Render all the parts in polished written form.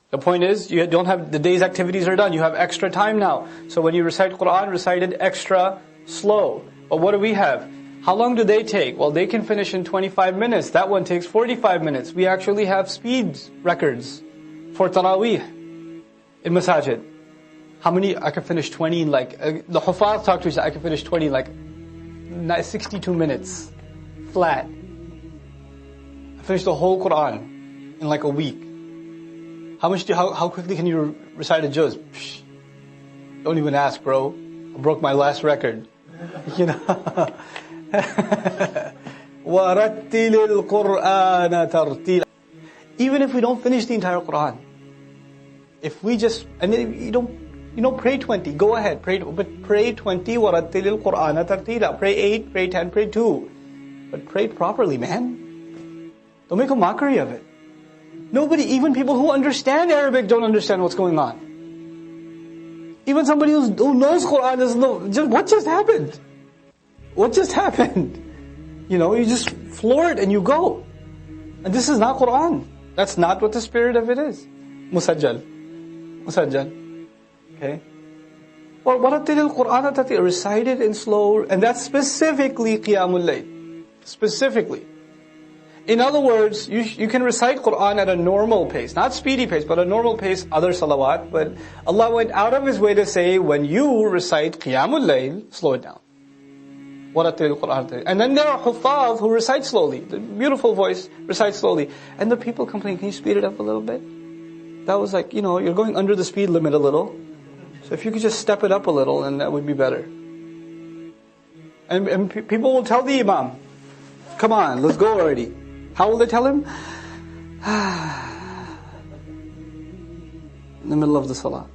The point is, you don't have, the day's activities are done. You have extra time now. So when you recite Qur'an, recite it extra slow. But what do we have? How long do they take? Well, they can finish in 25 minutes. That one takes 45 minutes. We actually have speed records for Taraweeh in Masajid. How many? I can finish 20 in like, the Hufaz talk to each other, I can finish 20 in like 62 minutes. Flat. I finished the whole Qur'an in like a week. How quickly can you recite a juz? Psh, don't even ask, bro. I broke my last record. You know. وَرَتِّلِ الْقُرْآنَ تَرْتِيلًا. Even if we don't finish the entire Qur'an, if we just, and then you don't pray 20, go ahead, but pray 20, وَرَتِّلِ الْقُرْآنَ تَرْتِيلًا. Pray 8, pray 10, pray 2. But pray it properly, man. Don't make a mockery of it. Nobody, even people who understand Arabic don't understand what's going on. Even somebody who knows Qur'an doesn't know, what just happened? What just happened? You know, you just floor it and you go. And this is not Qur'an. That's not what the spirit of it is. Musajjal. Okay? Well, وَرَتِّلِ الْقُرْآنَ تَرْتِيلًا. Recite it in slow, and that's specifically Qiyamul Layl. Specifically. In other words, you can recite Qur'an at a normal pace, not speedy pace, but a normal pace, other salawat. But Allah went out of His way to say, when you recite Qiyamul Layl, slow it down. وَرَتِّلِ الْقُرْآنَ. And then there are Huffaz who recite slowly. The beautiful voice, recite slowly. And the people complain, can you speed it up a little bit? That was like, you're going under the speed limit a little. So if you could just step it up a little, then that would be better. And people will tell the Imam, come on, let's go already. How will they tell him? In the middle of the salat.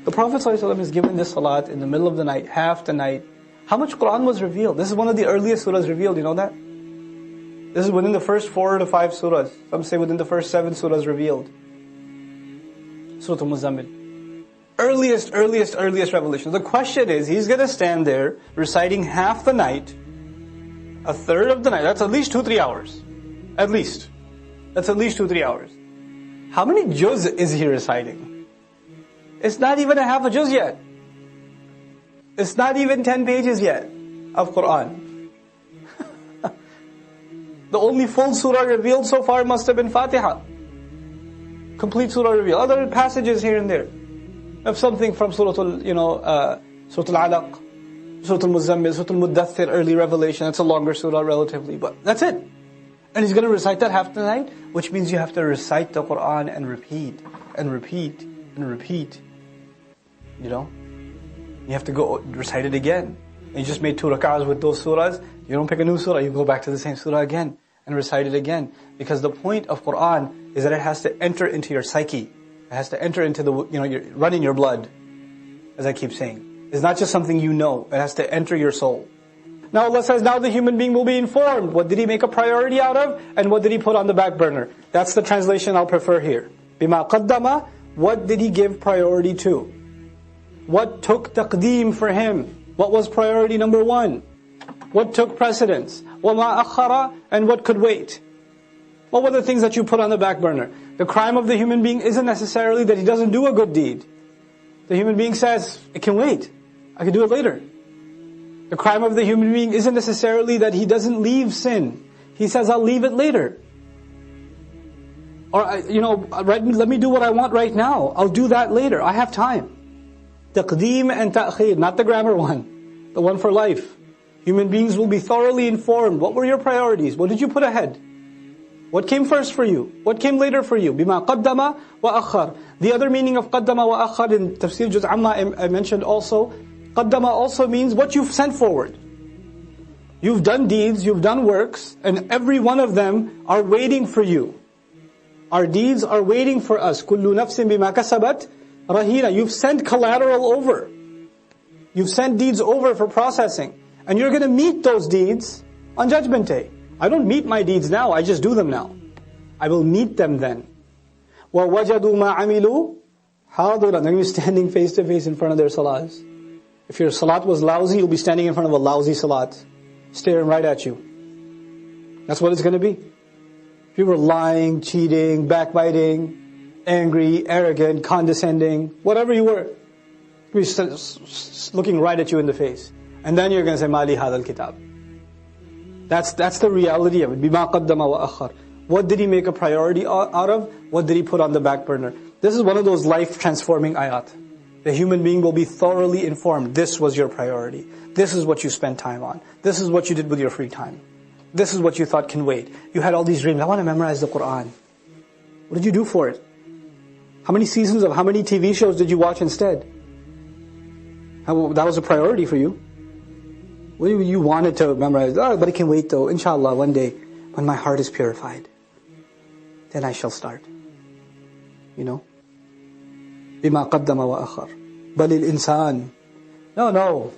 The Prophet ﷺ is given this salat in the middle of the night, half the night. How much Qur'an was revealed? This is one of the earliest surahs revealed, you know that? This is within the first 4 to 5 surahs. Some say within the first 7 surahs revealed. Surah Al-Muzammil. Earliest revelation. The question is, he's going to stand there reciting half the night, a third of the night. That's at least 2-3 hours. At least. That's at least 2-3 hours. How many juz is he reciting? It's not even a half a juz yet. It's not even 10 pages yet of Qur'an. The only full surah revealed so far must have been Fatiha. Complete surah revealed. Other passages here and there. Of something from Surah Al-Alaq, Surah Al-Muzammil, Surah Al-Muddathir, early revelation. It's a longer surah relatively, but that's it. And he's going to recite that half the night, which means you have to recite the Qur'an and repeat, and repeat, and repeat. You know? You have to go recite it again. And you just made 2 rak'ahs with those surahs. You don't pick a new surah, you go back to the same surah again, and recite it again. Because the point of Qur'an is that it has to enter into your psyche. It has to enter into run in your blood, as I keep saying. It's not just something you know. It has to enter your soul. Now Allah says, now the human being will be informed. What did he make a priority out of? And what did he put on the back burner? That's the translation I'll prefer here. Bima qaddama, what did he give priority to? What took taqdeem for him? What was priority number 1? What took precedence? وَمَا أَخَّرَ, and what could wait? What were the things that you put on the back burner? The crime of the human being isn't necessarily that he doesn't do a good deed. The human being says, it can wait. I can do it later. The crime of the human being isn't necessarily that he doesn't leave sin. He says, I'll leave it later. Or, let me do what I want right now. I'll do that later. I have time. Taqdeem and ta'khir, not the grammar one. The one for life. Human beings will be thoroughly informed. What were your priorities? What did you put ahead? What came first for you? What came later for you? Bima qaddama wa akhar. The other meaning of qaddama wa akhar in Tafsir Juz Amma I mentioned also. Qaddama also means what you've sent forward. You've done deeds, you've done works, and every one of them are waiting for you. Our deeds are waiting for us. Kullu nafsin bima kasabat rahina. You've sent collateral over. You've sent deeds over for processing. And you're going to meet those deeds on Judgment Day. I don't meet my deeds now, I just do them now. I will meet them then. وَوَجَدُوا مَا عَمِلُوا حَاضِرًا. They're going to be standing face to face in front of their salats. If your salat was lousy, you'll be standing in front of a lousy salat, staring right at you. That's what it's going to be. If you were lying, cheating, backbiting, angry, arrogant, condescending, whatever you were. He's looking right at you in the face. And then you're going to say, Mali hadal kitab. That's the reality of it. Bima qaddama wa akhar. What did he make a priority out of? What did he put on the back burner? This is one of those life-transforming ayat. The human being will be thoroughly informed. This was your priority. This is what you spent time on. This is what you did with your free time. This is what you thought can wait. You had all these dreams. I want to memorize the Qur'an. What did you do for it? How many seasons of how many TV shows did you watch instead? That was a priority for you. What you wanted to memorize? Oh, but it can wait though. Inshallah, one day when my heart is purified, then I shall start. You know? بِمَا قَدَّمَ وَأَخَرَ بَلِ الْإِنسَانِ No.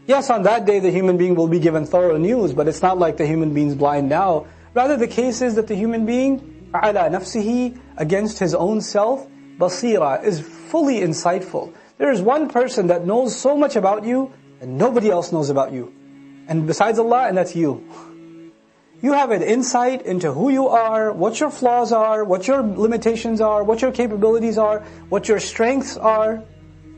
Yes, on that day the human being will be given thorough news, but it's not like the human being's blind now. Rather, the case is that the human being, عَلَى نَفْسِهِ, against his own self, basira, is fully insightful. There is one person that knows so much about you, and nobody else knows about you. And besides Allah, and that's you. You have an insight into who you are, what your flaws are, what your limitations are, what your capabilities are, what your strengths are,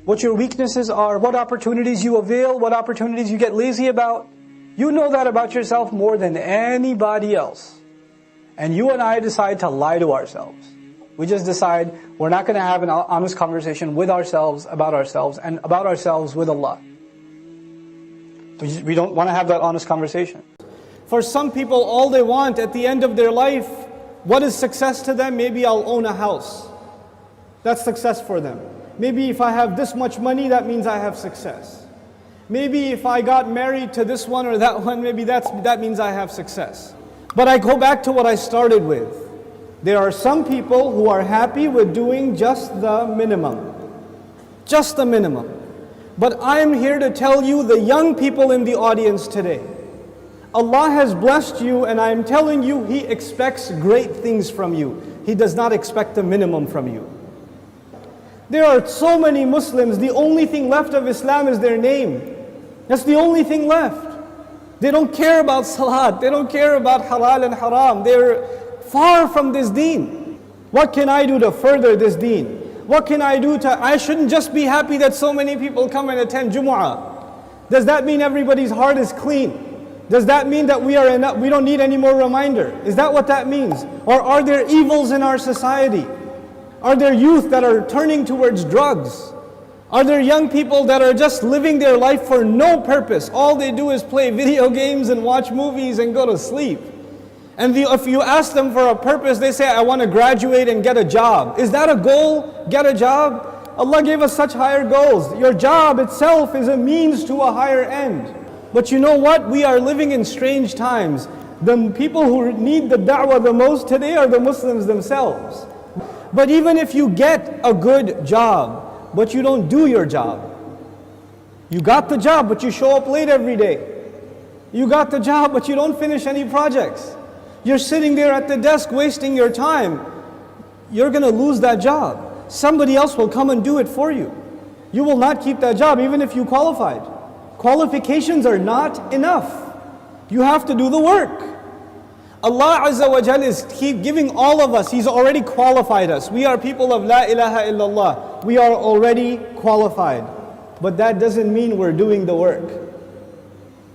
what your weaknesses are, what opportunities you avail, what opportunities you get lazy about. You know that about yourself more than anybody else. And you and I decide to lie to ourselves. We just decide we're not going to have an honest conversation with ourselves, and about ourselves with Allah. We don't want to have that honest conversation. For some people, all they want at the end of their life, what is success to them? Maybe I'll own a house. That's success for them. Maybe if I have this much money, that means I have success. Maybe if I got married to this one or that one, maybe that means I have success. But I go back to what I started with. There are some people who are happy with doing just the minimum. Just the minimum. But I am here to tell you, the young people in the audience today, Allah has blessed you, and I am telling you, He expects great things from you. He does not expect the minimum from you. There are so many Muslims, the only thing left of Islam is their name. That's the only thing left. They don't care about salat, they don't care about halal and haram. They're far from this deen. What can I do to further this deen? What can I do I shouldn't just be happy that so many people come and attend Jumu'ah. Does that mean everybody's heart is clean? Does that mean that we don't need any more reminder? Is that what that means? Or are there evils in our society? Are there youth that are turning towards drugs? Are there young people that are just living their life for no purpose? All they do is play video games and watch movies and go to sleep. And if you ask them for a purpose, they say, I want to graduate and get a job. Is that a goal? Get a job? Allah gave us such higher goals. Your job itself is a means to a higher end. But you know what? We are living in strange times. The people who need the da'wah the most today are the Muslims themselves. But even if you get a good job, but you don't do your job. You got the job, but you show up late every day. You got the job, but you don't finish any projects. You're sitting there at the desk wasting your time. You're going to lose that job. Somebody else will come and do it for you. You will not keep that job even if you qualified. Qualifications are not enough. You have to do the work. Allah Azza wa Jal is giving all of us, He's already qualified us. We are people of La ilaha illallah. We are already qualified. But that doesn't mean we're doing the work.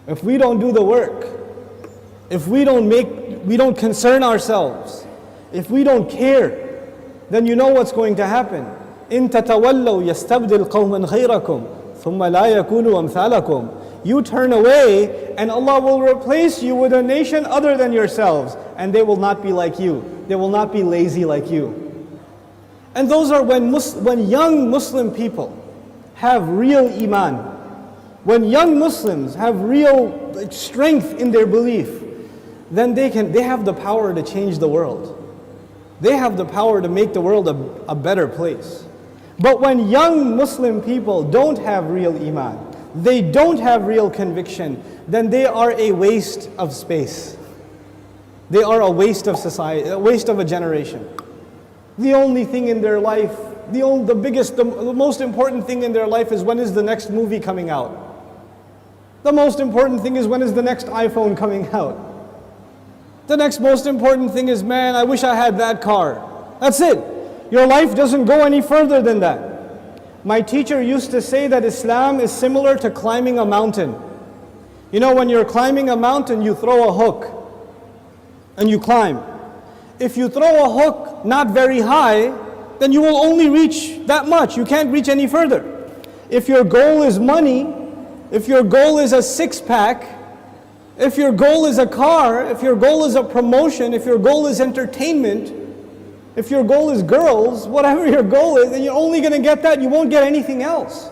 If we don't do the work, if we don't concern ourselves, if we don't care, then you know what's going to happen. إِن تَتَوَلَّوْا يَسْتَبْدِلْ قَوْمًا غَيْرَكُمْ ثُمَّ لَا يَكُونُوا أَمْثَالَكُمْ. You turn away and Allah will replace you with a nation other than yourselves, and they will not be like you. They will not be lazy like you. And those are when young Muslim people have real iman, when young Muslims have real strength in their belief, then they have the power to change the world. They have the power to make the world a better place. But when young Muslim people don't have real iman, they don't have real conviction, then they are a waste of space. They are a waste of society, a waste of a generation. The only thing in their life, the most important thing in their life is when is the next movie coming out. The most important thing is when is the next iPhone coming out. The next most important thing is, man, I wish I had that car. That's it. Your life doesn't go any further than that. My teacher used to say that Islam is similar to climbing a mountain. You know, when you're climbing a mountain, you throw a hook and you climb. If you throw a hook not very high, then you will only reach that much. You can't reach any further. If your goal is money, if your goal is a six-pack, if your goal is a car, if your goal is a promotion, if your goal is entertainment, if your goal is girls, whatever your goal is, then you're only going to get that, you won't get anything else.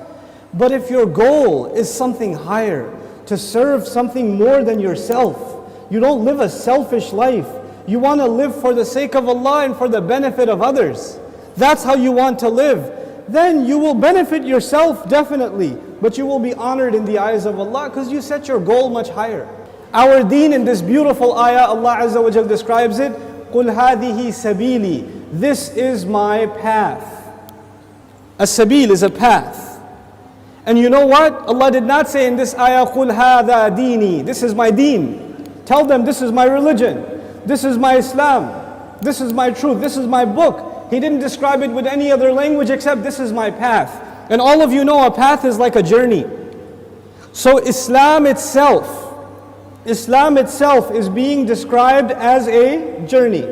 But if your goal is something higher, to serve something more than yourself, you don't live a selfish life, you want to live for the sake of Allah and for the benefit of others, that's how you want to live, then you will benefit yourself definitely, but you will be honored in the eyes of Allah because you set your goal much higher. Our deen in this beautiful ayah, Allah Azza wa Jal describes it, قُلْ هَذِهِ سَبِيلِي, this is my path. As-sabil is a path. And you know what? Allah did not say in this ayah, قُلْ هَذَا دِينِي, this is my deen. Tell them this is my religion, this is my Islam, this is my truth, this is my book. He didn't describe it with any other language except this is my path. And all of you know a path is like a journey. So Islam itself is being described as a journey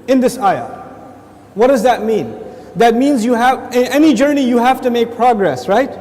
in this ayah. What does that mean? That means in any journey you have to make progress, right?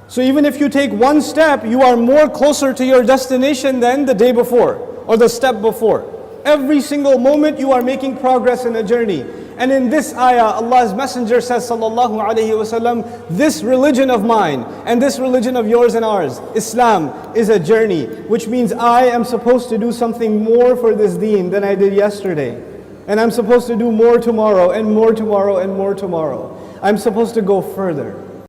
So even if you take one step, you are more closer to your destination than the day before or the step before. Every single moment you are making progress in a journey. And in this ayah, Allah's Messenger says, sallallahu alaihi wasallam, this religion of mine and this religion of yours and ours, Islam, is a journey, which means I am supposed to do something more for this deen than I did yesterday. And I'm supposed to do more tomorrow and more tomorrow and more tomorrow. I'm supposed to go further.